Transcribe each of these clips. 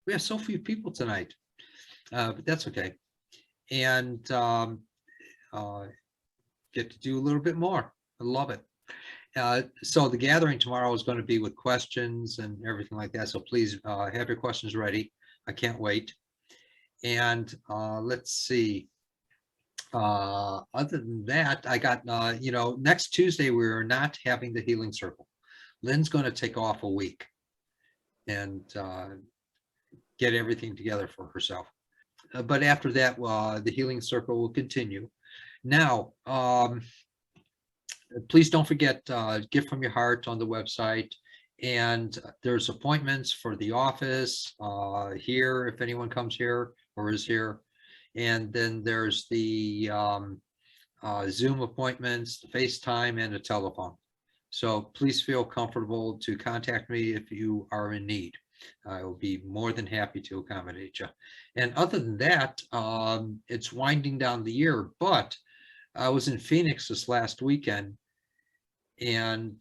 We have so few people tonight, but that's okay. And get to do a little bit more. I love it. So the gathering tomorrow is going to be with questions and everything like that. So please have your questions ready. I can't wait. And let's see. Other than that, I got, next Tuesday, we're not having the healing circle. Lynn's going to take off a week and get everything together for herself. But after that, the healing circle will continue. Now, please don't forget Gift from Your Heart on the website. And there's appointments for the office here, if anyone comes here or is here. And then there's the Zoom appointments, the FaceTime, and the telephone. So please feel comfortable to contact me if you are in need. I will be more than happy to accommodate you. And other than that, it's winding down the year, but I was in Phoenix this last weekend. And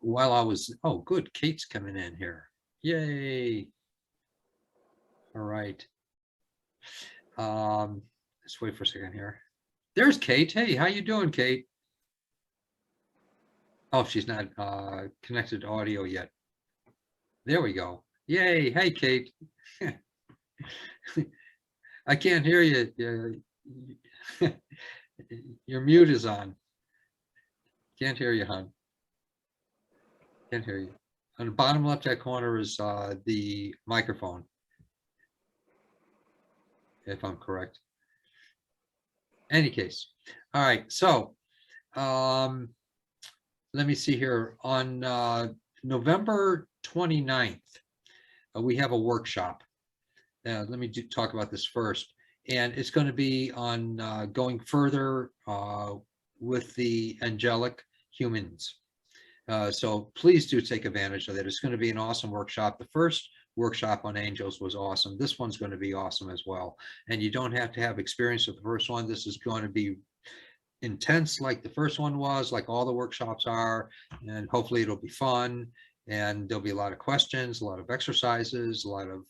while I was, oh, good, Kate's coming in here. Yay. All right. Let's wait for a second here. There's Kate. Hey, how you doing, Kate? Oh, she's not connected to audio yet. There we go. Yay. Hey, Kate. I can't hear you. Your mute is on. Can't hear you, hon. Can't hear you. On the bottom left-hand corner is the microphone, if I'm correct. Any case. All right. So let me see here. On November 29th, we have a workshop. Let me talk about this first. And it's going to be on going further with the angelic humans. So please do take advantage of that. It's going to be an awesome workshop. The first workshop on angels was awesome. This one's going to be awesome as well. And you don't have to have experience with the first one. This is going to be intense like the first one was, like all the workshops are, and hopefully it'll be fun. And there'll be a lot of questions, a lot of exercises, a lot of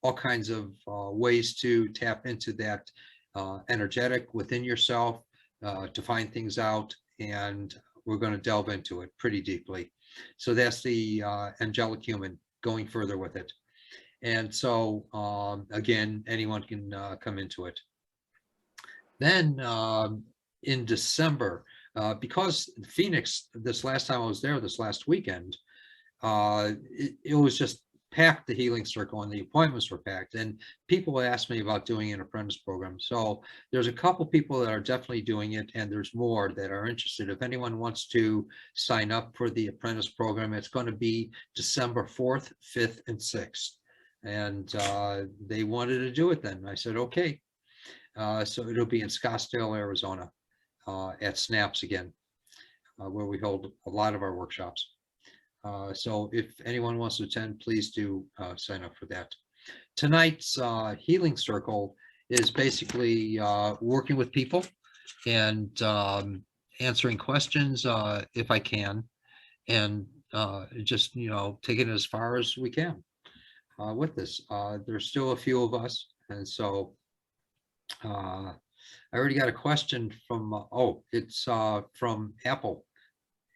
all kinds of ways to tap into that energetic within yourself to find things out. And we're going to delve into it pretty deeply. So that's the angelic human, going further with it. And so, again, anyone can come into it. Then in December, because Phoenix, this last time I was there, this last weekend, it was just packed, the healing circle, and the appointments were packed. And people asked me about doing an apprentice program. So there's a couple people that are definitely doing it, and there's more that are interested. If anyone wants to sign up for the apprentice program, it's going to be December 4th, 5th, and 6th. And they wanted to do it then. I said, okay. So it'll be in Scottsdale, Arizona, at SNAPS again, where we hold a lot of our workshops. So if anyone wants to attend, please do sign up for that. Tonight's healing circle is basically working with people and answering questions if I can, and just, taking it as far as we can with this. There's still a few of us, and so I already got a question from, it's from Apple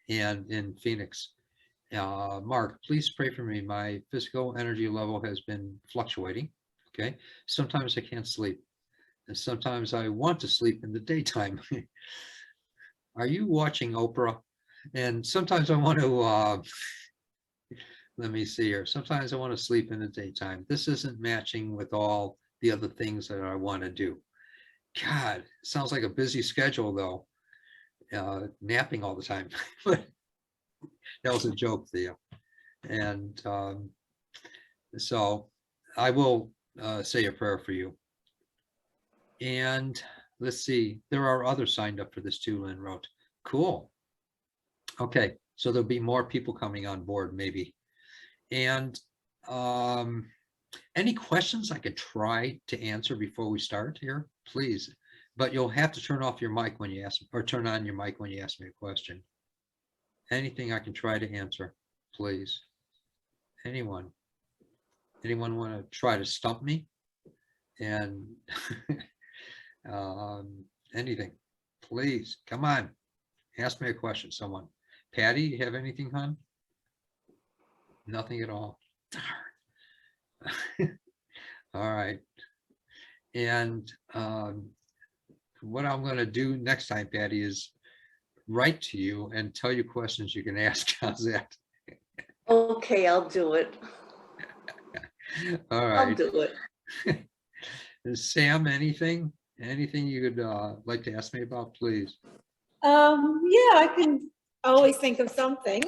and in Phoenix. Mark, please pray for me. My physical energy level has been fluctuating. Okay. Sometimes I can't sleep. And sometimes I want to sleep in the daytime. Are you watching Oprah? And sometimes I want to, let me see here. Sometimes I want to sleep in the daytime. This isn't matching with all the other things that I want to do. God, sounds like a busy schedule though. Napping all the time. But that was a joke, Theo. And so I will say a prayer for you. And let's see, there are others signed up for this too, Lynn wrote. Cool. Okay, so there'll be more people coming on board maybe. And any questions I could try to answer before we start here, please. But you'll have to turn off your mic when you ask, or turn on your mic when you ask me a question. Anything I can try to answer, please. Anyone? Anyone want to try to stump me? And anything, please, come on, ask me a question, someone. Patty, you have anything, hon? Nothing at all. Darn. All right. And what I'm going to do next time, Patty, is write to you and tell you questions you can ask. How's that? Okay, I'll do it. All I'll right. do it. Sam, anything you could like to ask me about, please? Yeah, I can always think of something.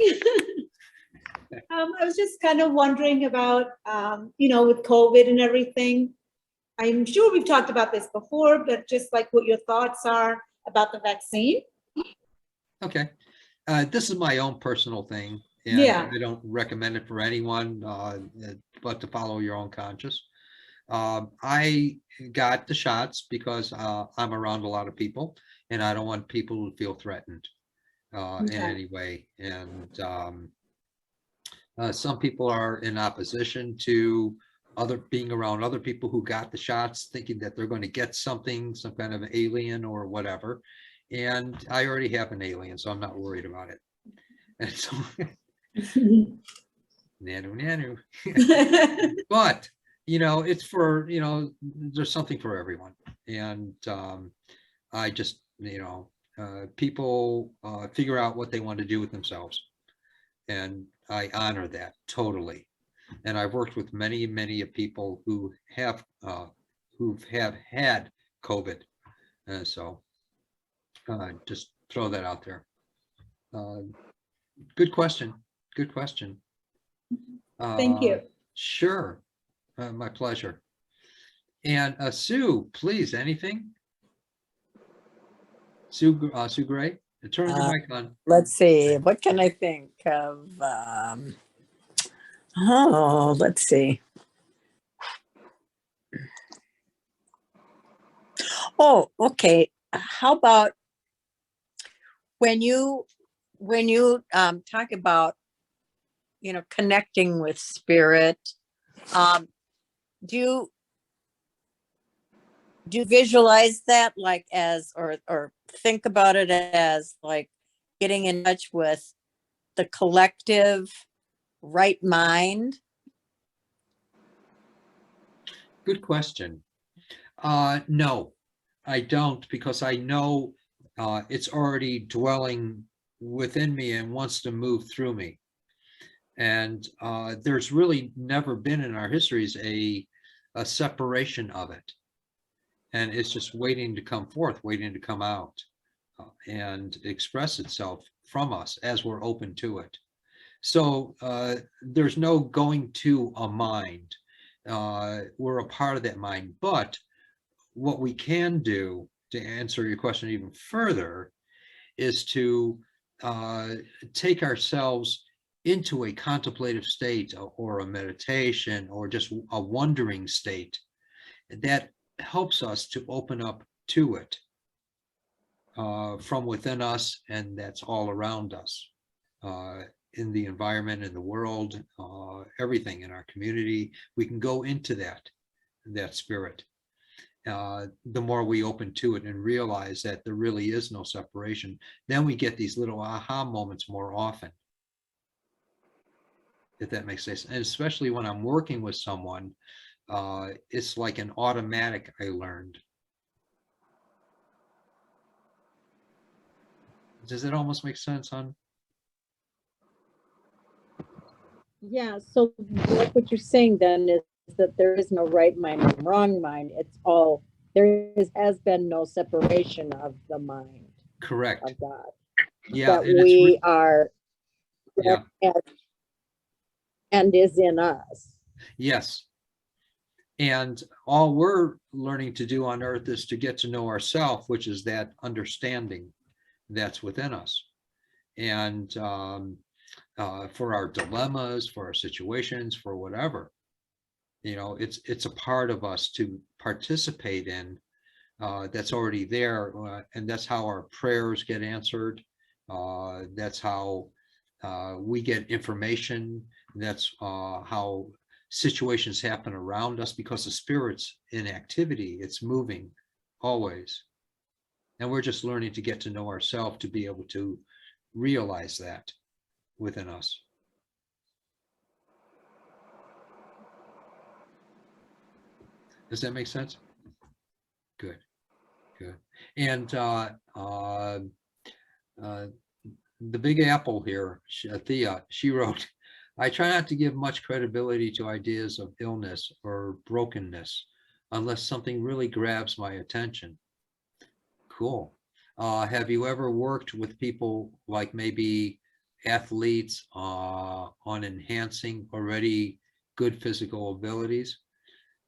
I was just kind of wondering about, with COVID and everything. I'm sure we've talked about this before, but just like what your thoughts are about the vaccine. Okay. This is my own personal thing, and Yeah. I don't recommend it for anyone, but to follow your own conscience. I got the shots because I'm around a lot of people, and I don't want people to feel threatened in Okay. any way. And some people are in opposition to being around other people who got the shots, thinking that they're going to get something, some kind of alien or whatever. And I already have an alien, so I'm not worried about it. And so, nanu. But it's for, there's something for everyone. And I just, people figure out what they want to do with themselves. And I honor that totally. And I've worked with many, many people who have had COVID. So just throw that out there. Good question. Good question. Thank you. Sure. My pleasure. And Sue, please, anything? Sue Gray, turn your mic on. Let's see. What can I think of? Let's see. Oh, okay. How about when you talk about connecting with spirit? Do you visualize that like as or think about it as like getting in touch with the collective right mind? Good question. No, I don't, because I know it's already dwelling within me and wants to move through me. And there's really never been in our histories a separation of it. And it's just waiting to come forth, waiting to come out and express itself from us as we're open to it. So there's no going to a mind. We're a part of that mind. But what we can do, to answer your question even further, is to take ourselves into a contemplative state or a meditation or just a wondering state that helps us to open up to it from within us, and that's all around us, in the environment, in the world, everything in our community. We can go into that spirit. The more we open to it and realize that there really is no separation, then we get these little aha moments more often, if that makes sense. And especially when I'm working with someone, it's like an automatic, I learned. Does it almost make sense, hon? Yeah, so like what you're saying then is that there is no right mind and wrong mind. It's all, has been no separation of the mind. Correct. Of God. Yeah. That we are, yeah. And is in us. Yes. And all we're learning to do on earth is to get to know ourselves, which is that understanding that's within us. And for our dilemmas, for our situations, for whatever, it's a part of us to participate in, that's already there. And that's how our prayers get answered. That's how we get information. That's how situations happen around us because the spirit's in activity, it's moving always. And we're just learning to get to know ourselves to be able to realize that within us. Does that make sense? Good, good. And the Big Apple here, Thea, she wrote, I try not to give much credibility to ideas of illness or brokenness unless something really grabs my attention. Cool. Have you ever worked with people like maybe athletes on enhancing already good physical abilities?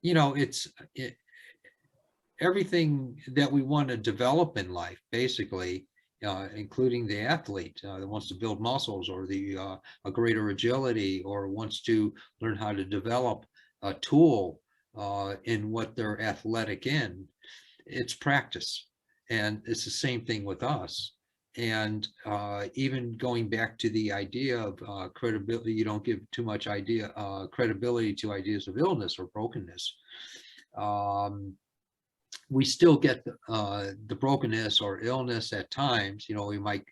You know, everything that we want to develop in life, basically, including the athlete that wants to build muscles or a greater agility or wants to learn how to develop a tool in what they're athletic in. It's practice. And it's the same thing with us. And even going back to the idea of credibility, you don't give too much credibility to ideas of illness or brokenness. We still get the brokenness or illness at times. You know, we might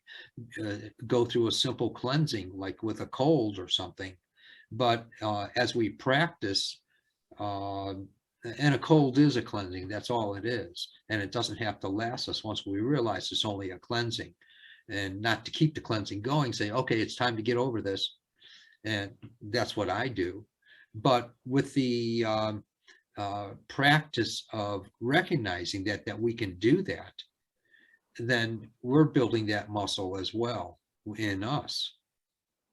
go through a simple cleansing, like with a cold or something. But as we practice, and a cold is a cleansing, that's all it is. And it doesn't have to last us once we realize it's only a cleansing. And not to keep the cleansing going, say, okay, it's time to get over this. And that's what I do. But with the practice of recognizing that we can do that, then we're building that muscle as well in us,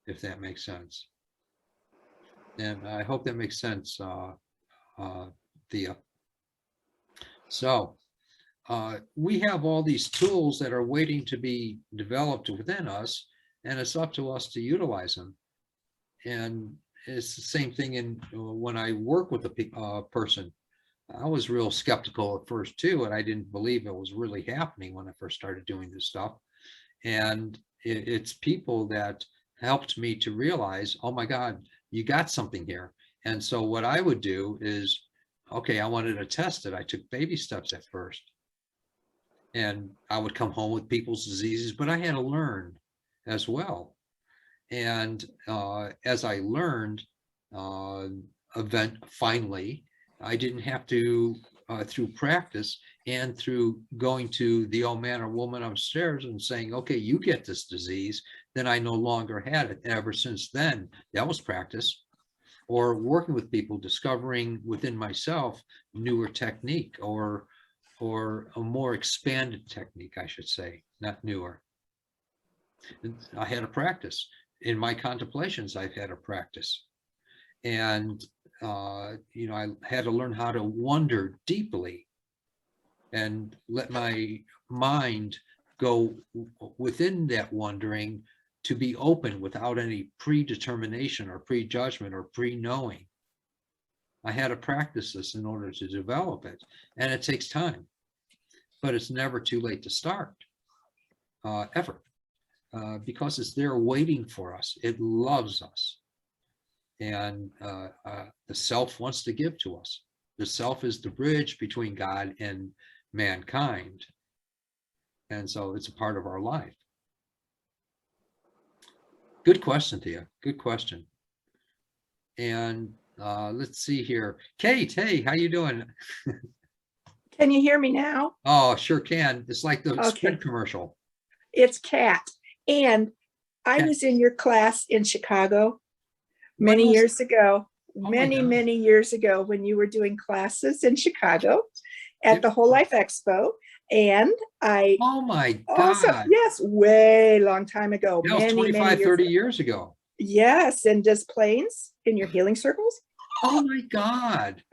if that makes sense. And I hope that makes sense, Thea. So we have all these tools that are waiting to be developed within us, and it's up to us to utilize them. And it's the same thing in when I work with a person. I was real skeptical at first too, and I didn't believe it was really happening when I first started doing this stuff. And it's people that helped me to realize, oh my God, you got something here. And so what I would do is, okay, I wanted to test it. I took baby steps at first. And I would come home with people's diseases, but I had to learn as well. And as I learned, finally, I didn't have to, through practice and through going to the old man or woman upstairs and saying, okay, you get this disease, then I no longer had it. Ever since then, that was practice. Or working with people, discovering within myself newer technique or a more expanded technique, I should say, not newer. I had a practice. In my contemplations, I've had a practice. And, you know, I had to learn how to wonder deeply and let my mind go within that wondering to be open without any predetermination or prejudgment or pre-knowing. I had to practice this in order to develop it, and it takes time, but it's never too late to start, ever, because it's there waiting for us. It loves us, and the self wants to give to us. The self is the bridge between God and mankind, and so it's a part of our life. Good question, Thea. Good question. And let's see here. Kate, hey, how you doing? Can you hear me now? Oh, sure can. It's like the Okay. Sprint commercial. It's Kat. And I Kat. was in your class in Chicago When many was years ago, my many, God. many years ago when you were doing classes in Chicago at Yep. the Whole Life Expo. And I Oh my also, God. yes, way long time ago. That was many, 25, many 30 ago. years ago. Yes, and Des Plaines in your healing circles. Oh my God.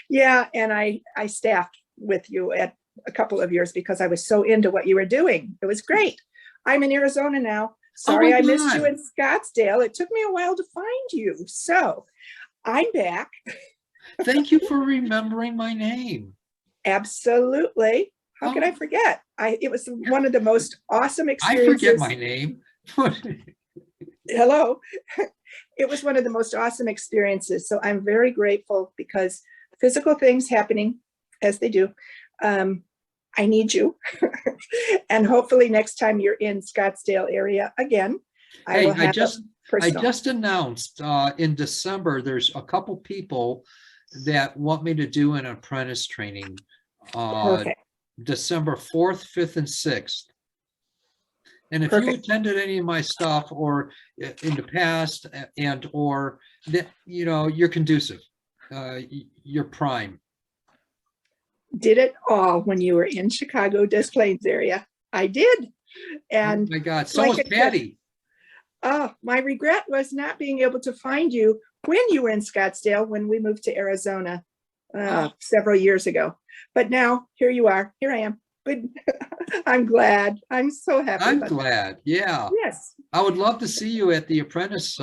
Yeah, and I staffed with you at a couple of years because I was so into what you were doing. It was great. I'm in Arizona now. Sorry, my I missed you God. in Scottsdale. It took me a while to find you. So I'm back. Thank you for remembering my name. Absolutely. How could I Oh. forget? It was one of the most awesome I experiences. forget my name. hello. It was one of the most awesome experiences. So I'm very grateful because physical things happening as they do. I need you. And hopefully next time you're in Scottsdale area again, I Hey, will I have just, a I personal. just announced in December, there's a couple people that want me to do an apprentice training. Perfect. December 4th, 5th, and 6th. And if you Perfect. attended any of my stuff or in the past and or that, you know, you're conducive, you're prime. Did it all when you were in Chicago, Des Plaines area. I did. Oh And my God, so like was I said, Patty. my regret was not being able to find you when you were in Scottsdale when we moved to Arizona several years ago. But now here you are. Here I am. Good. I'm glad. I'm so happy. I'm about that. glad, yeah. Yes. I would love to see you at the apprentice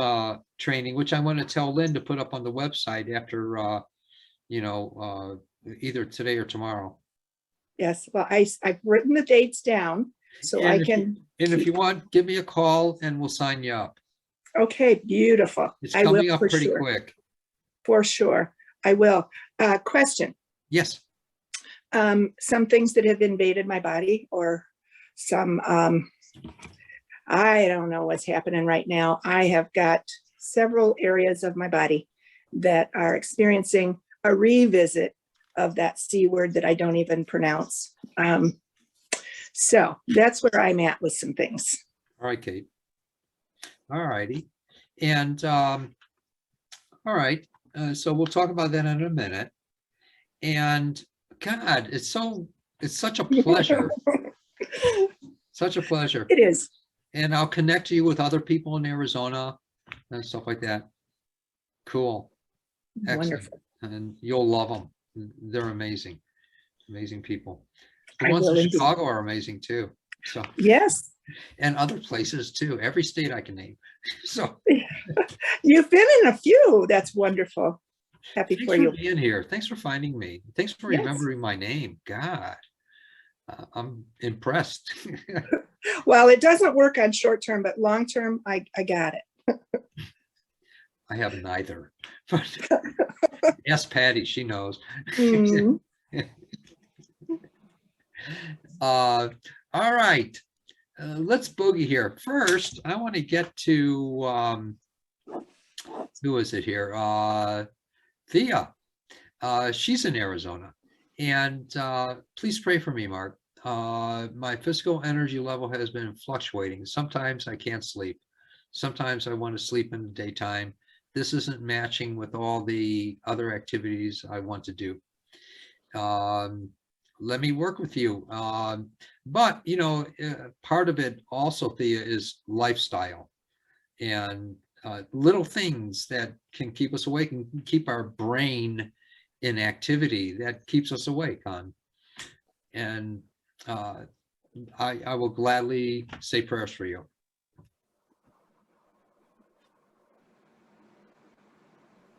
training, which I'm going to tell Lynn to put up on the website after, you know, either today or tomorrow. Yes. Well, I've written the dates down so And I if you- can. And if you want, give me a call and we'll sign you up. Okay. Beautiful. It's I will coming up for pretty sure. quick. For sure. I will. Question. Yes. Some things that have invaded my body or some, I don't know what's happening right now. I have got several areas of my body that are experiencing a revisit of that C word that I don't even pronounce. So that's where I'm at with some things. All right, Kate. All righty. And all right. So we'll talk about that in a minute. And God, it's such a pleasure. Such a pleasure. It is. And I'll connect you with other people in Arizona and stuff like that. Cool. Excellent. Wonderful. And you'll love them. They're amazing. Amazing people. The I ones in will indeed. Chicago are amazing too. So, Yes. and other places too. Every state I can name. So You've been in a few. That's wonderful. Happy thanks for for you. being here. Thanks for finding me. Thanks for Yes. remembering my name. God, I'm impressed. Well, it doesn't work on short term, but long term, I got it. I have neither. Ask Patty, she knows. Mm. All right, let's boogie here. First, I want to get to who is it here? Thea. She's in Arizona, and please pray for me, Mark. My physical energy level has been fluctuating. Sometimes I can't sleep. Sometimes I want to sleep in the daytime. This isn't matching with all the other activities I want to do. Let me work with you. But, you know, part of it also, Thea, is lifestyle and little things that can keep us awake and keep our brain in activity that keeps us awake on. And I will gladly say prayers for you.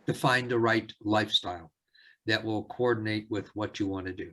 To find the right lifestyle that will coordinate with what you want to do.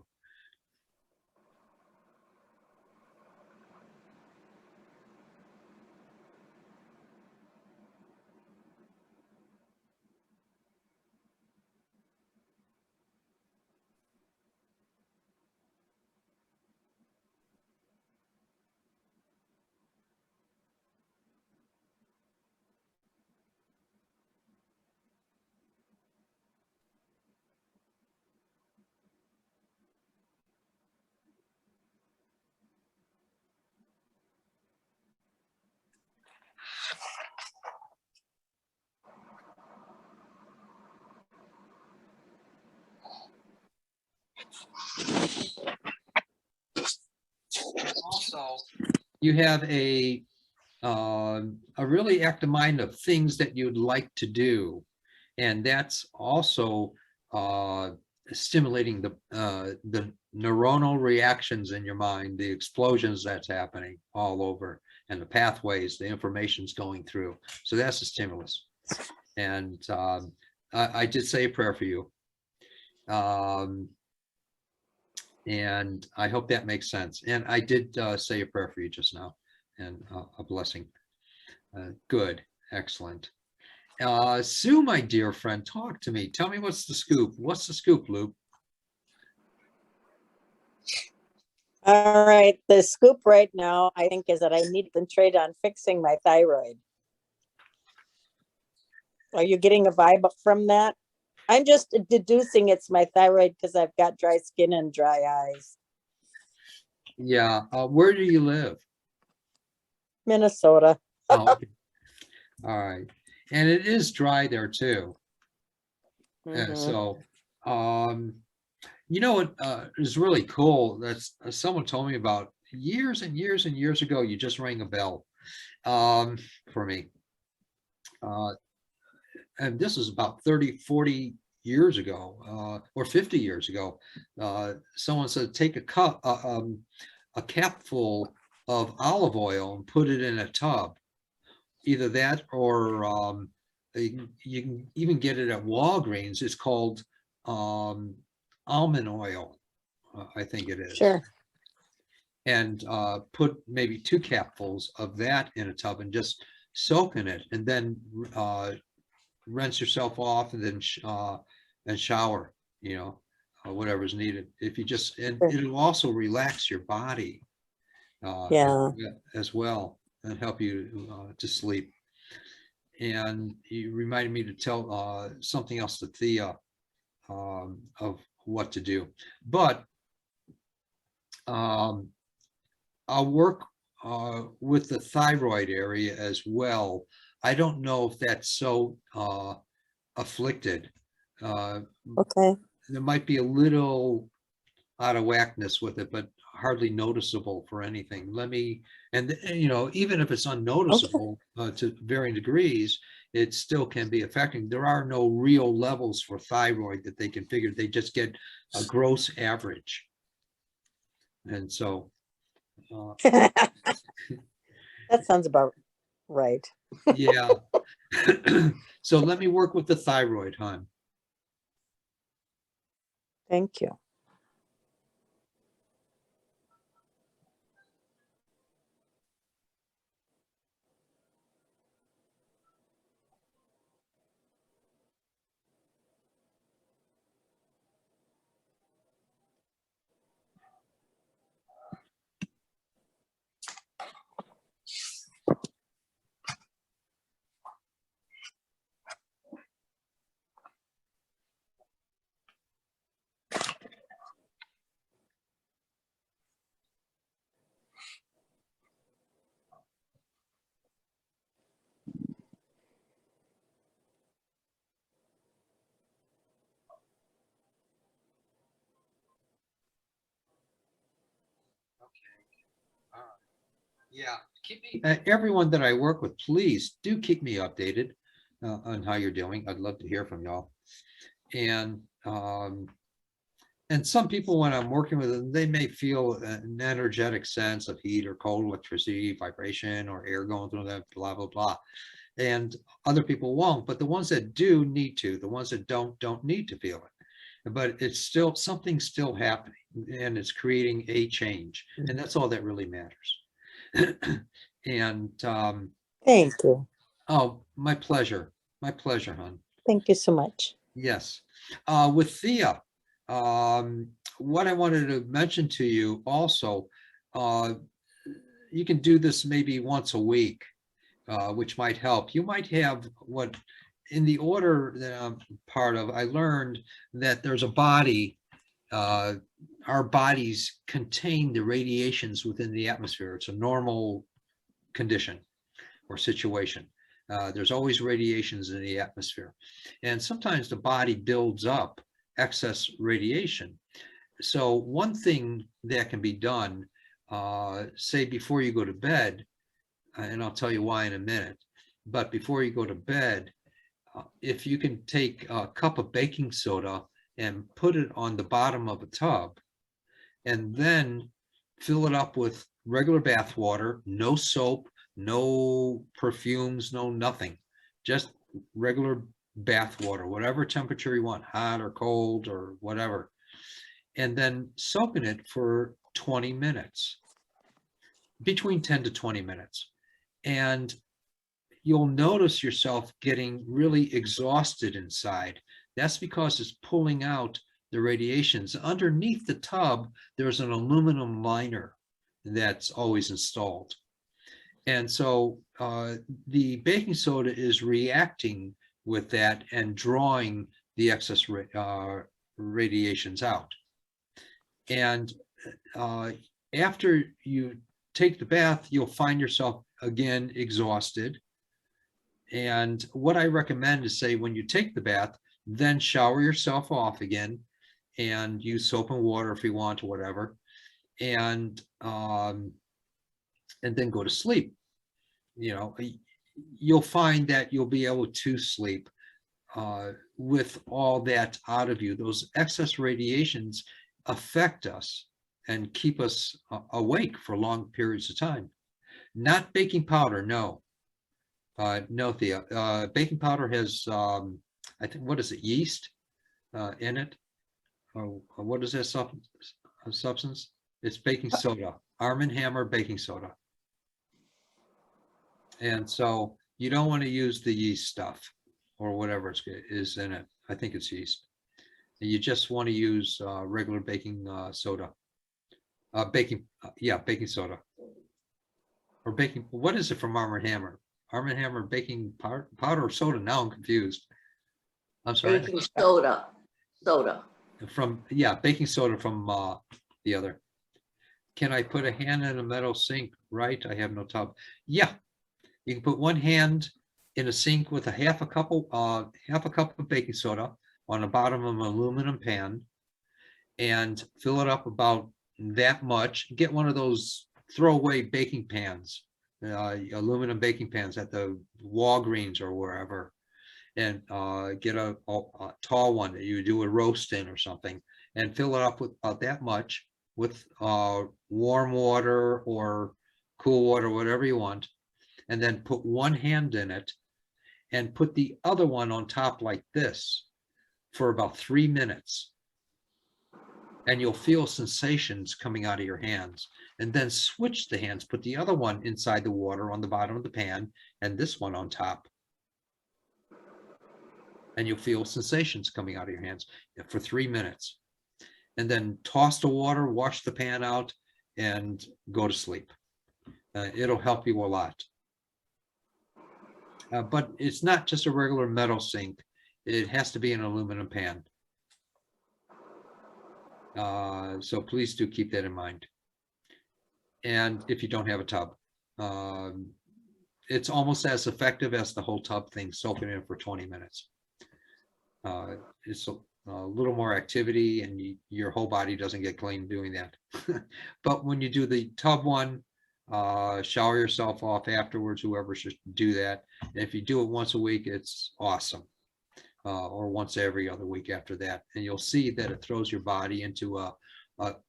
Also, you have a really active mind of things that you'd like to do, and that's also stimulating the neuronal reactions in your mind, the explosions that's happening all over, and the pathways, the information's going through. So that's a stimulus. And I did say a prayer for you. And I hope that makes sense. And I did say a prayer for you just now, and a blessing. Good, Excellent. Sue, my dear friend, talk to me. Tell me what's the scoop. What's the scoop, Lou? All right, the scoop right now, I think, is that I need to concentrate on fixing my thyroid. Are you getting a vibe from that? I'm just deducing it's my thyroid because I've got dry skin and dry eyes. Yeah. Where do you live? Minnesota. Oh, okay. All right. And it is dry there too. Mhm. So, you know what is really cool? That's someone told me about years and years and years ago. You just rang a bell for me. And this is about 30, 40 years ago, or 50 years ago. Someone said, take a cap full of olive oil and put it in a tub. Either that or you can even get it at Walgreens. It's called almond oil, I think it is. Sure. And put maybe 2 capfuls of that in a tub and just soak in it, and then rinse yourself off, and then and shower, you know, whatever's needed. If you just, and Sure. it'll also relax your body Yeah. as well, and help you to sleep. And you reminded me to tell something else to Thea of what to do. But I'll work with the thyroid area as well. I don't know if that's so afflicted. Okay. There might be a little out of whackness with it, but hardly noticeable for anything. And you know, even if it's unnoticeable to varying degrees, it still can be affecting. There are no real levels for thyroid that they can figure. They just get a gross average. And so, That sounds about right. yeah. So let me work with the thyroid, hon. Thank you. Yeah, everyone that I work with, please do keep me updated on how you're doing. I'd love to hear from y'all. And some people, when I'm working with them, they may feel an energetic sense of heat or cold, electricity, vibration, or air going through them, blah, blah, blah. And other people won't, but the ones that do need to, the ones that don't need to feel it. But it's still, something's still happening, and it's creating a change. And that's all that really matters. And Thank you. oh, my pleasure, hon. Thank you so much. Yes. With Thea, what I wanted to mention to you also, you can do this maybe once a week, which might help. You might have what, in the order that I'm part of, I learned that there's a body, our bodies contain the radiations within the atmosphere. It's a normal condition or situation. There's always radiations in the atmosphere. And sometimes the body builds up excess radiation. So one thing that can be done, say before you go to bed, and I'll tell you why in a minute, but before you go to bed, if you can take a cup of baking soda and put it on the bottom of a tub, and then fill it up with regular bath water, no soap, no perfumes, no nothing, just regular bath water, whatever temperature you want, hot or cold or whatever, and then soak in it for 20 minutes, between 10 to 20 minutes. And you'll notice yourself getting really exhausted inside. That's because it's pulling out the radiations. Underneath the tub, there's an aluminum liner that's always installed. And so the baking soda is reacting with that and drawing the excess radiations out. And after you take the bath, you'll find yourself again exhausted. And what I recommend is, say, when you take the bath, then shower yourself off again and use soap and water if you want or whatever. And then go to sleep. You know, you'll find that you'll be able to sleep with all that out of you. Those excess radiations affect us and keep us awake for long periods of time. Not baking powder, no. No, Thea. Baking powder has, I think, what is it, yeast in it? Or what is that substance? It's baking soda, Arm & Hammer baking soda. And so you don't want to use the yeast stuff or whatever is in it. I think it's yeast. You just want to use regular baking soda. Baking soda. Or baking, what is it from Arm & Hammer? Arm & Hammer baking powder or soda? Now I'm confused. I'm sorry. Baking soda. From, baking soda from the other. Can I put a hand in a metal sink? Right, I have no tub. Yeah, you can put one hand in a sink with half a cup of baking soda on the bottom of an aluminum pan and fill it up about that much. Get one of those throwaway baking pans, aluminum baking pans at the Walgreens or wherever, and get a tall one that you do a roast in or something, and fill it up with about that much with warm water or cool water, whatever you want, and then put one hand in it and put the other one on top like this for about 3 minutes. And you'll feel sensations coming out of your hands, and then switch the hands, put the other one inside the water on the bottom of the pan and this one on top. And you'll feel sensations coming out of your hands for 3 minutes. And then toss the water, wash the pan out, and go to sleep. It'll help you a lot. But it's not just a regular metal sink. It has to be an aluminum pan. So please do keep that in mind. And if you don't have a tub, it's almost as effective as the whole tub thing, soaking in for 20 minutes. It's a little more activity, and your whole body doesn't get clean doing that. But when you do the tub one, shower yourself off afterwards, whoever should do that. And if you do it once a week, it's awesome. Or once every other week after that. And you'll see that it throws your body into a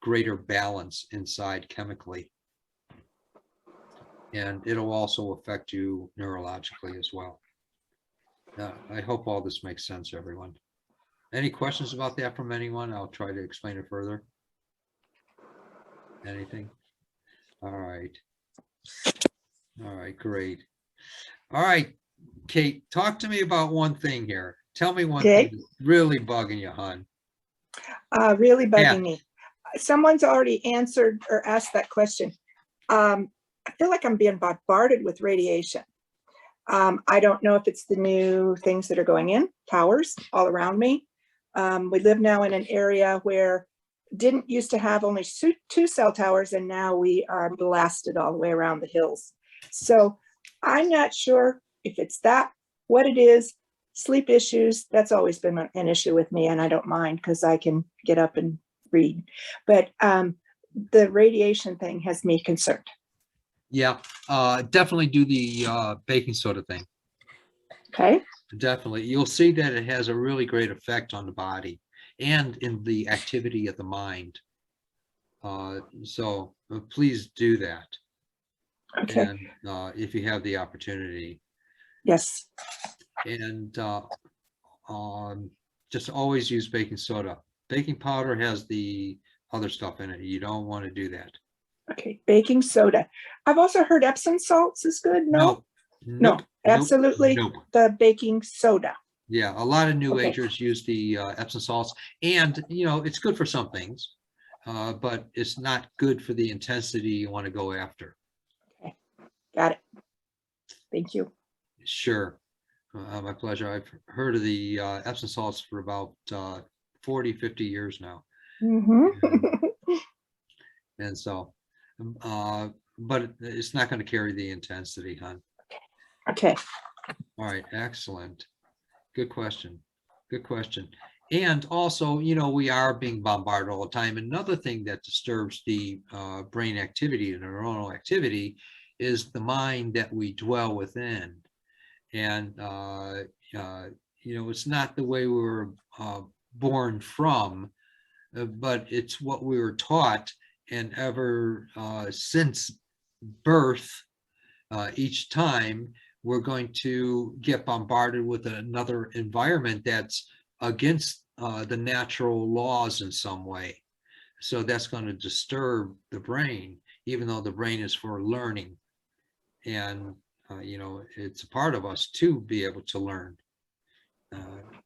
greater balance inside chemically. And it'll also affect you neurologically as well. I hope all this makes sense, everyone. Any questions about that from anyone? I'll try to explain it further. Anything? All right. All right, great. All right, Kate, talk to me about one thing here. Tell me one thing that's really bugging you, hon. Really bugging me. Someone's already answered or asked that question. I feel like I'm being bombarded with radiation. I don't know if it's the new things that are going in, towers all around me. We live now in an area where didn't used to have only 2 cell towers, and now we are blasted all the way around the hills. So I'm not sure if it's that, what it is. Sleep issues, that's always been an issue with me, and I don't mind because I can get up and read. But the radiation thing has me concerned. Yeah, definitely do the baking soda thing. Okay. Definitely. You'll see that it has a really great effect on the body and in the activity of the mind. So please do that. Okay. And if you have the opportunity. Yes. And just always use baking soda. Baking powder has the other stuff in it. You don't want to do that. Okay, baking soda. I've also heard Epsom salts is good. No, No, Nope, absolutely nope. the baking soda. Yeah, a lot of new Okay. agers use the Epsom salts, and you know, it's good for some things, but it's not good for the intensity you want to go after. Got it. Thank you. Sure, my pleasure. I've heard of the Epsom salts for about 40, 50 years now, Mhm. and so, but it's not going to carry the intensity, hon. Okay. All right, excellent. Good question. Good question. And also, you know, we are being bombarded all the time. Another thing that disturbs the brain activity and neuronal activity is the mind that we dwell within. And, you know, it's not the way we were born from, but it's what we were taught. And ever since birth, each time we're going to get bombarded with another environment that's against the natural laws in some way. So that's going to disturb the brain, even though the brain is for learning. And, you know, it's a part of us to be able to learn.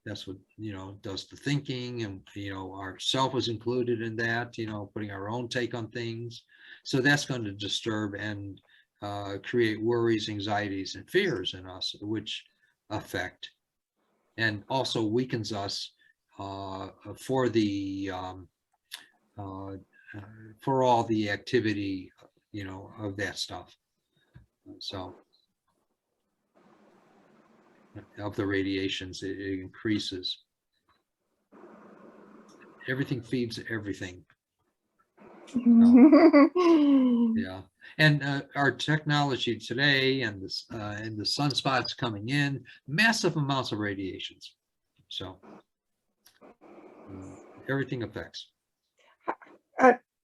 That's what, you know, does the thinking, and, you know, our self is included in that, you know, putting our own take on things. So that's going to disturb and create worries, anxieties, and fears in us, which affect and also weakens us for the for all the activity, you know, of that stuff. So of the radiations, it increases. Everything feeds everything. Yeah, and our technology today, and this and the sunspots coming in, massive amounts of radiations. So everything affects.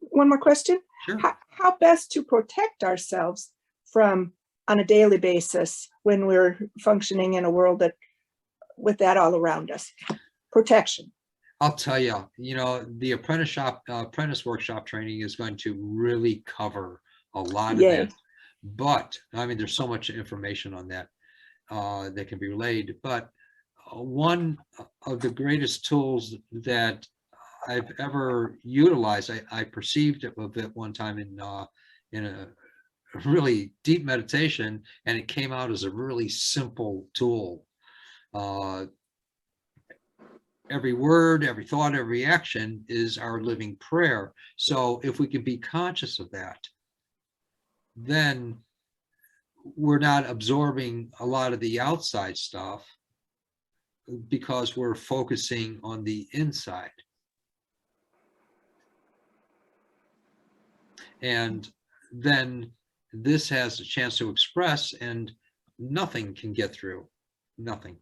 One more question. Sure. How best to protect ourselves from on a daily basis when we're functioning in a world that with that all around us? Protection. I'll tell you, you know, the apprentice workshop training is going to really cover a lot of Yay. that. But I mean, there's so much information on that that can be relayed. But one of the greatest tools that I've ever utilized, I perceived it of it one time in a really deep meditation, and it came out as a really simple tool. Every word, every thought, every action is our living prayer. So if we can be conscious of that, then we're not absorbing a lot of the outside stuff because we're focusing on the inside. And then this has a chance to express, and nothing can get through. Nothing.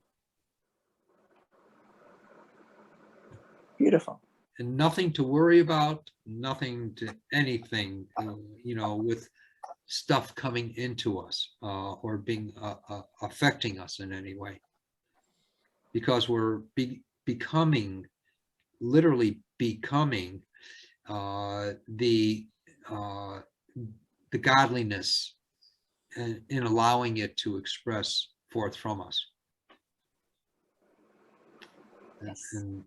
Beautiful. And nothing to worry about, nothing to anything, you know, with stuff coming into us or being affecting us in any way, because we're becoming, literally becoming the godliness in allowing it to express forth from us. Yes. And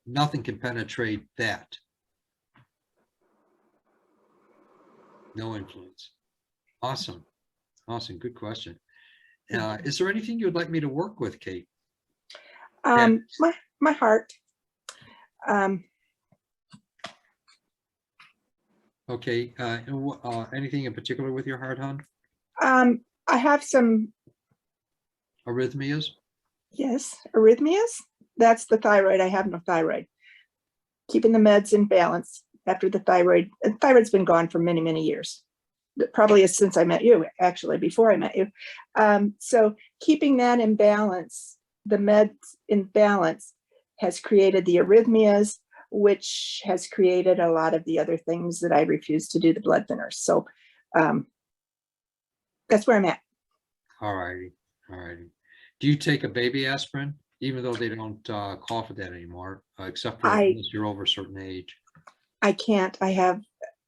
nothing can penetrate that. No influence. Awesome. Awesome. Good question. Is there anything you would like me to work with, Kate? My heart. Okay. Anything in particular with your heart, hon? I have some, Arrhythmias? yes, arrhythmias. That's the thyroid. I have no thyroid. Keeping the meds in balance after the thyroid. Thyroid's been gone for many, many years. Probably since I met you, actually, before I met you. So keeping that in balance, the meds in balance, has created the arrhythmias, which has created a lot of the other things that I refuse to do, the blood thinners. So that's where I'm at. All righty. All righty. Do you take a baby aspirin, even though they don't call for that anymore, except for unless you're over a certain age? I can't. I have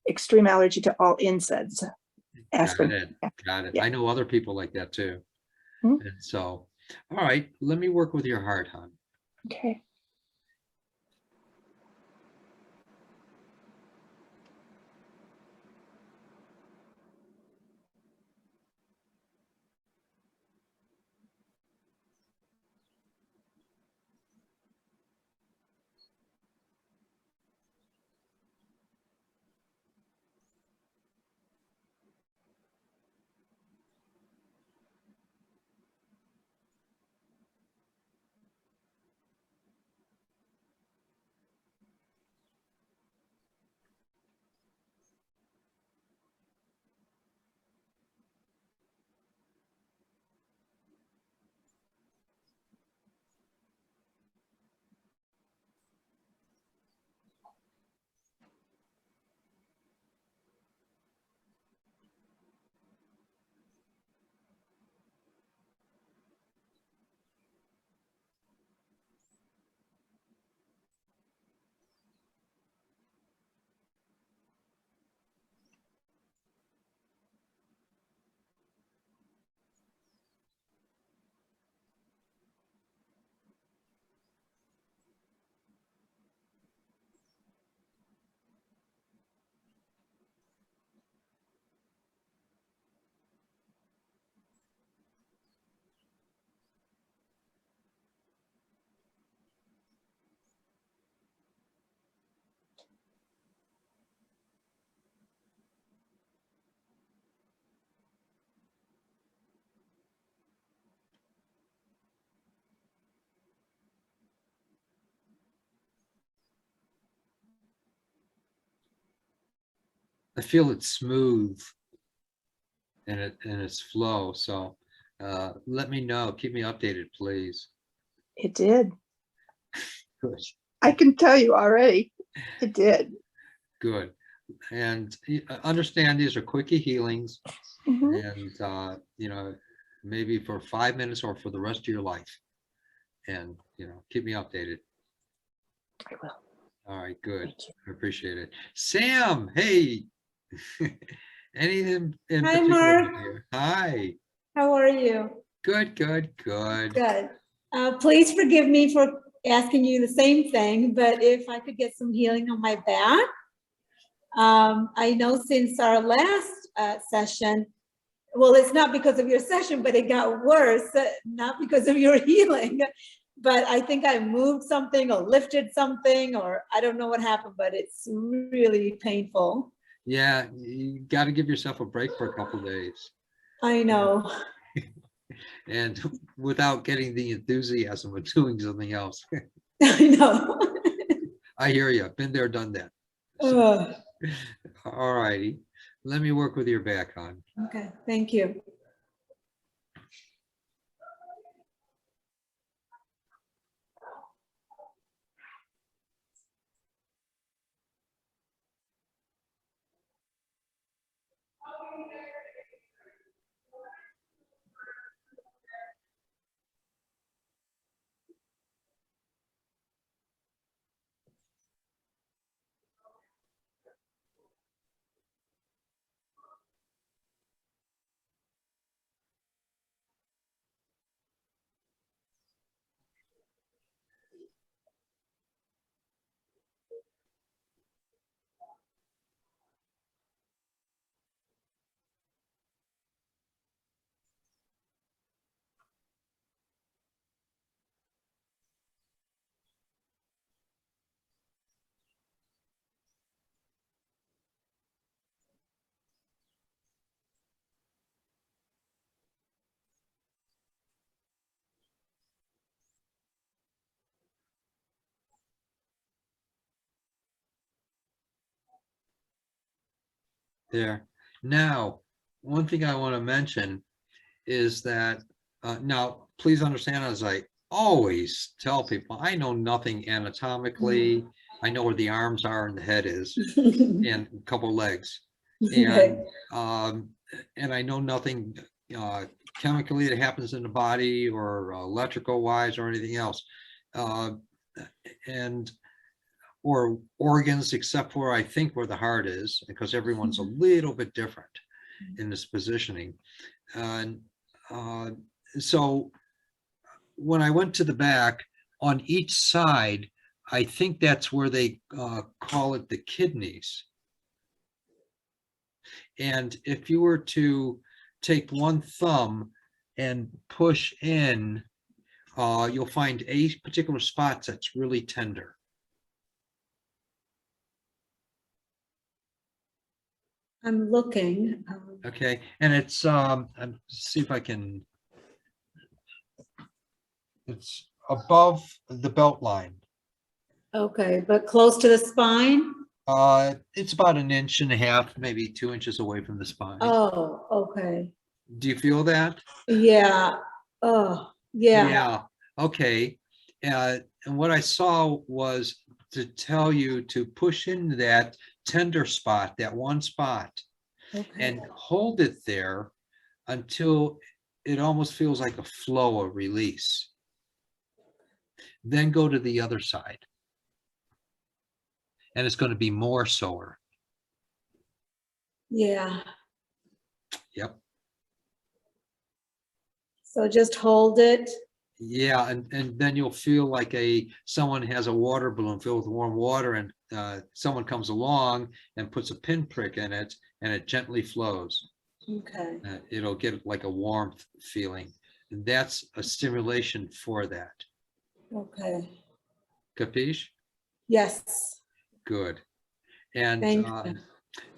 extreme allergy to all NSAIDs. Got aspirin. it. Got it. Yeah. I know other people like that too. Hmm. And so, all right, let me work with your heart, hon. Okay. I feel it's smooth and its flow. So let me know. Keep me updated, please. It did. Good. I can tell you already. It did. Good. And understand these are quickie healings, Mhm. and maybe for 5 minutes or for the rest of your life. And keep me updated. I will. All right, good. Thank you. I appreciate it. Sam, hey. Anything in Hi, particular Mark. with you? Hi. How are you? Good, good, good. Good. Please forgive me for asking you the same thing, but if I could get some healing on my back. I know since our last session, well, it's not because of your session, but it got worse, not because of your healing. But I think I moved something or lifted something, or I don't know what happened, but it's really painful. Yeah, you got to give yourself a break for a couple days. I know. And without getting the enthusiasm of doing something else. I know. I hear you. Been there, done that. Ugh. All righty. Let me work with your back on. Okay, thank you. There. Now, one thing I want to mention is that now, please understand, as I always tell people, I know nothing anatomically. I know where the arms are and the head is, and a couple legs, and I know nothing chemically that happens in the body or electrical wise or anything else, and or organs except for I think where the heart is, because everyone's a little bit different. in this positioning. And so when I went to the back, on each side, I think that's where they call it the kidneys. And if you were to take one thumb and push in, you'll find a particular spot that's really tender. I'm looking. Okay, and it's see if I can. It's above the belt line. Okay, but close to the spine? It's about 1.5 inches, maybe 2 inches away from the spine. Oh, okay. Do you feel that? Yeah. Oh, yeah. Yeah. Okay. And what I saw was to tell you to push into that tender spot, that one spot, Okay. and hold it there until it almost feels like a flow of release. Then go to the other side. And it's going to be more sore. Yeah. Yep. So just hold it. Yeah, and then you'll feel like someone has a water balloon filled with warm water, and someone comes along and puts a pinprick in it, and it gently flows. Okay. It'll get like a warmth feeling. And that's a stimulation for that. Okay. Capiche? Yes. Good. And Thank you.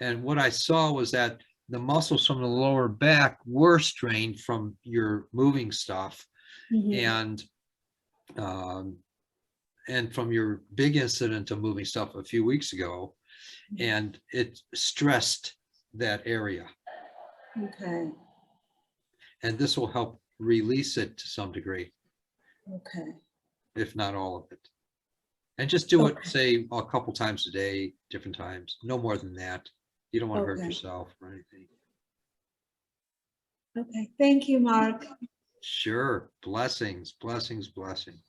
and what I saw was that the muscles from the lower back were strained from your moving stuff, Mhm. and from your big incident of moving stuff a few weeks ago, and it stressed that area. Okay. And this will help release it to some degree, Okay. if not all of it. And just do it, Okay. say, a couple times a day, different times, no more than that. You don't want to hurt Okay. yourself or anything. Okay. Thank you, Mark. Sure. Blessings, blessings, blessings.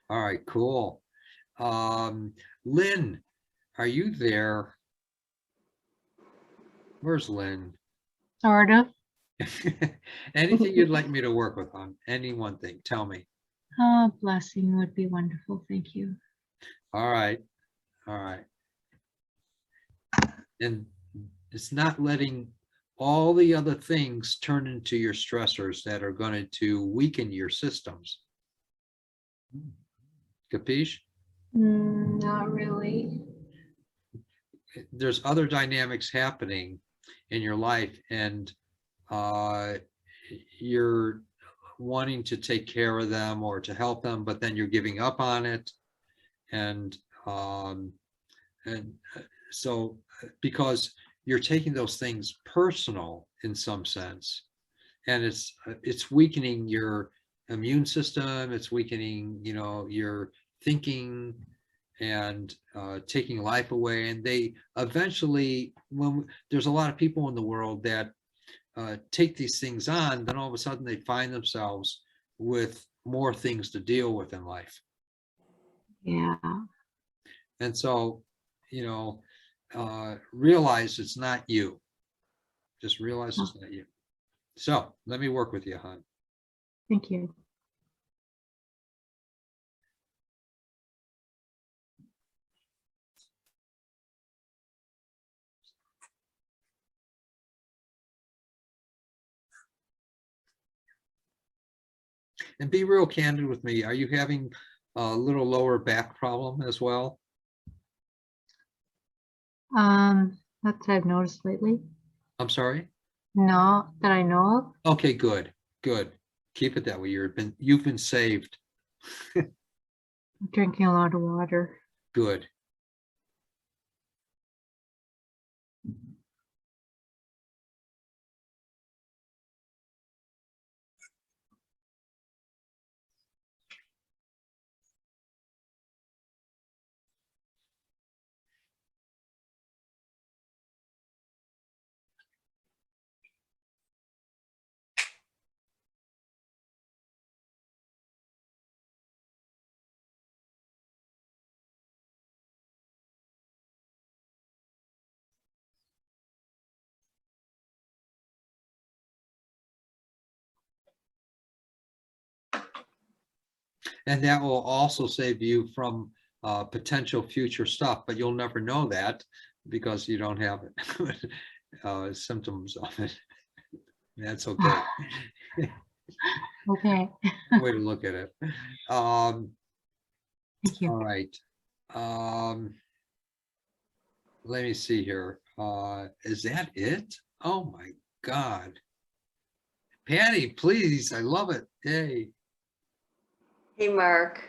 All right, cool. Lynn, are you there? Where's Lynn? Sort of. Anything you'd like me to work with on? Any one thing, tell me. Oh, blessing would be wonderful. Thank you. All right, all right. And it's not letting all the other things turn into your stressors that are going to weaken your systems. Capiche? Not really. There's other dynamics happening in your life, and you're wanting to take care of them or to help them, but then you're giving up on it. And so because you're taking those things personal in some sense, and it's weakening your immune system, it's weakening, your thinking, and taking life away. And they eventually, when there's a lot of people in the world that take these things on, then all of a sudden they find themselves with more things to deal with in life. Yeah. And so, realize it's not you. Just realize it's not you. So let me work with you, hon. Thank you. And be real candid with me. Are you having a little lower back problem as well? Not that I've noticed lately. I'm sorry? No, that I know of. Okay, good, good. Keep it that way. You've been saved. I'm drinking a lot of water. Good. And that will also save you from potential future stuff, but you'll never know that because you don't have it, symptoms of it. That's okay. Okay, Way to look at it. All thank you. right. Let me see here. Is that it? Oh my God. Patty, please. I love it. Yay. Hey, Mark.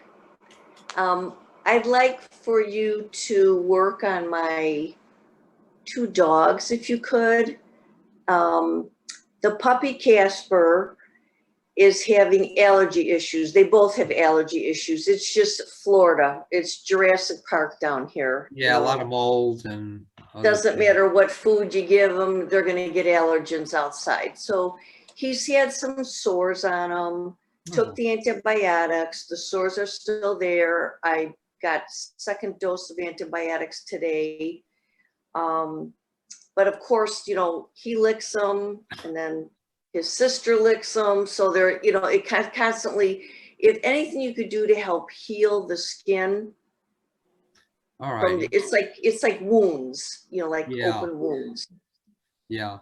I'd like for you to work on my 2 dogs, if you could. The puppy Casper is having allergy issues. They both have allergy issues. It's just Florida. It's Jurassic Park down here. you Yeah, a lot know. of mold and. other Doesn't things. matter what food you give them, they're gonna get allergens outside. So he's had some sores on him, took Oh, the antibiotics, the sores are still there. I got 2nd dose of antibiotics today. But of course, he licks them and then his sister licks them. So they're, it constantly, if anything you could do to help heal the skin all from, right. it's like wounds, like Yeah. open wounds. Yeah.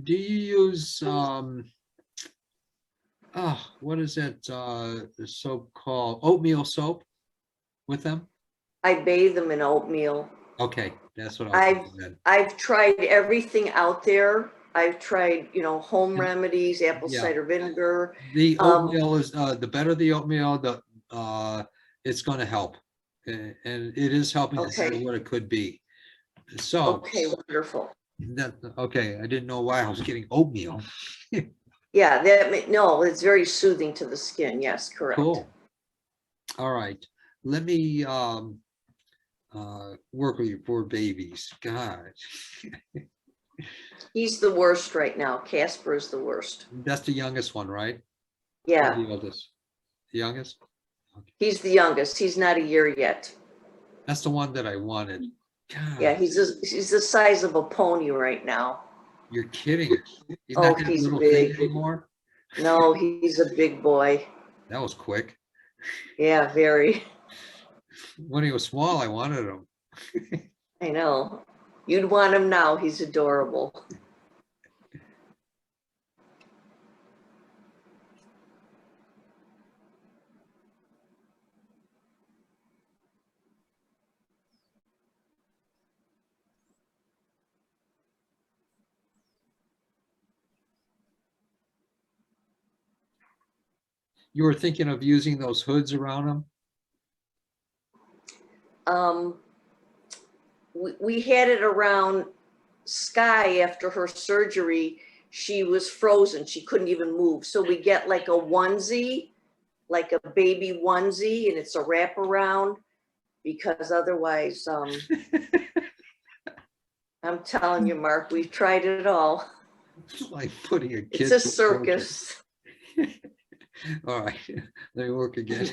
Do you use what is it, the soap called oatmeal soap with them? I bathe them in oatmeal. Okay, that's what I was thinking then. I've tried everything out there. I've tried, home And- remedies, apple yeah. cider vinegar. The Um, oatmeal is the better the oatmeal, the it's going to help. And it is helping compared to Okay. what it could be. So Okay, wonderful. that okay, I didn't know why I was getting oatmeal. Yeah, no, it's very soothing to the skin. Yes, correct. Cool. All right. Let me work with your poor babies. God. He's the worst right now. Casper is the worst. That's the youngest one, right? Or Yeah, the oldest? The youngest? he's the youngest. He's not a year yet. That's the one that I wanted. Yeah, God, he's the size of a pony right now. you're kidding. He's Oh, not that he's little thing big. anymore. No, he's a big boy. That was quick. Yeah, very. When he was small, I wanted him. I know. You'd want him now. He's adorable. You were thinking of using those hoods around him? We had it around Sky after her surgery. She was frozen. She couldn't even move. So we get like a onesie, like a baby onesie, and it's a wraparound because otherwise, I'm telling you, Mark, we've tried it all. It's like putting a kid. It's a through torture. circus. All right, let me work again.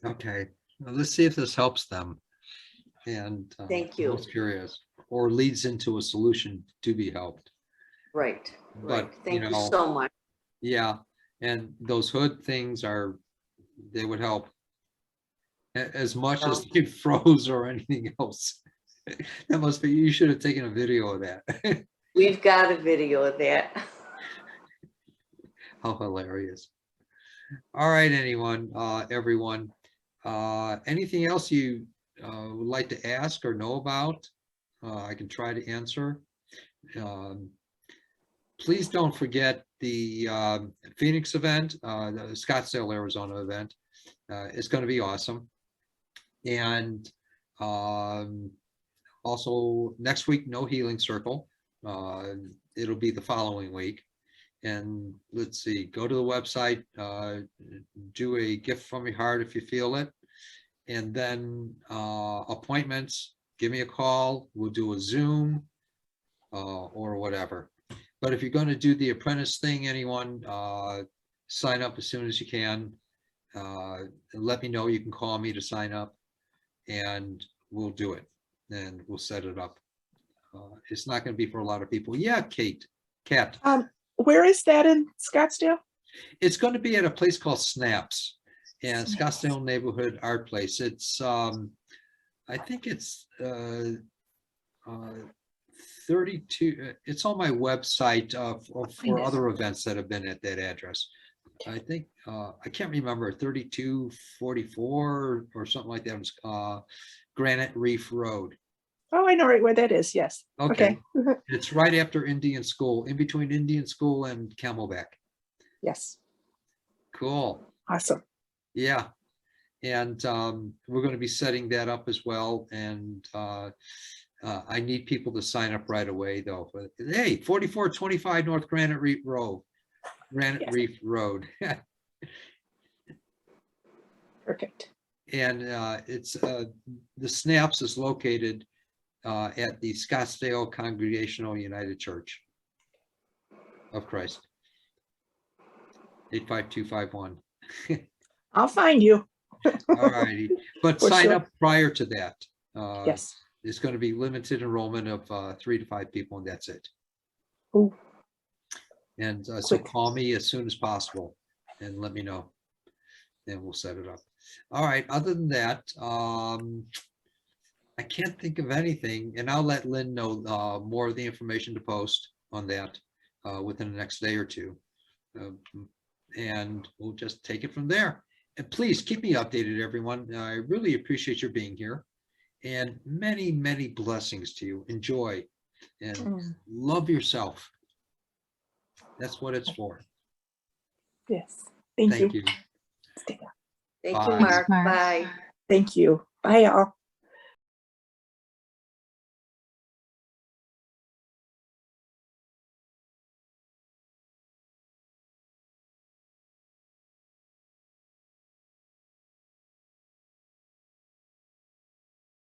Okay, well, let's see if this helps them. And Thank I'm you. most curious, or leads into a solution to be helped. Right. Right. But, Thank you so much. yeah, and those hood things they would help as much as they froze or anything else. That must be, you should have taken a video of that. We've got a video of that. How hilarious. All right, everyone. Anything else you would like to ask or know about? I can try to answer. Please don't forget the Phoenix event, the Scottsdale, Arizona event. It's going to be awesome. And also next week, no healing circle. It'll be the following week. And let's see, go to the website, do a gift from your heart if you feel it. And then appointments, give me a call. We'll do a Zoom or whatever. But if you're going to do the apprentice thing, anyone, sign up as soon as you can. Let me know. You can call me to sign up and we'll do it. And we'll set it up. It's not going to be for a lot of people. Yeah, Kat. Where is that in Scottsdale? It's going to be at a place called Snaps and Scottsdale Neighborhood Art Place. It's, I think it's 32. It's on my website for other events that have been at that address. I think, I can't remember, 3244 or something like that. It was Granite Reef Road. Oh, I know right where that is. Yes. Okay. It's right after Indian School, in between Indian School and Camelback. Yes. Cool. Awesome. Yeah. And we're going to be setting that up as well. And I need people to sign up right away, though. But, hey, 4425 North Granite Reef Road. Granite Reef Road. Perfect. And it's the Snaps is located at the Scottsdale Congregational United Church of Christ. 85251. I'll find you. All righty. But For sign sure. up prior to that. Yes. It's going to be limited enrollment of 3 to 5 people, and that's it. Ooh. And so Quick. call me as soon as possible and let me know. And we'll set it up. All right. Other than that, I can't think of anything, and I'll let Lynn know more of the information to post on that within the next day or two. And we'll just take it from there. And please keep me updated, everyone. I really appreciate your being here. And many, many blessings to you. Enjoy and love yourself. That's what it's for. Yes. Thank you. Thank you. Thank Bye. you, Mark. Mark. Bye. Thank you. Bye, all.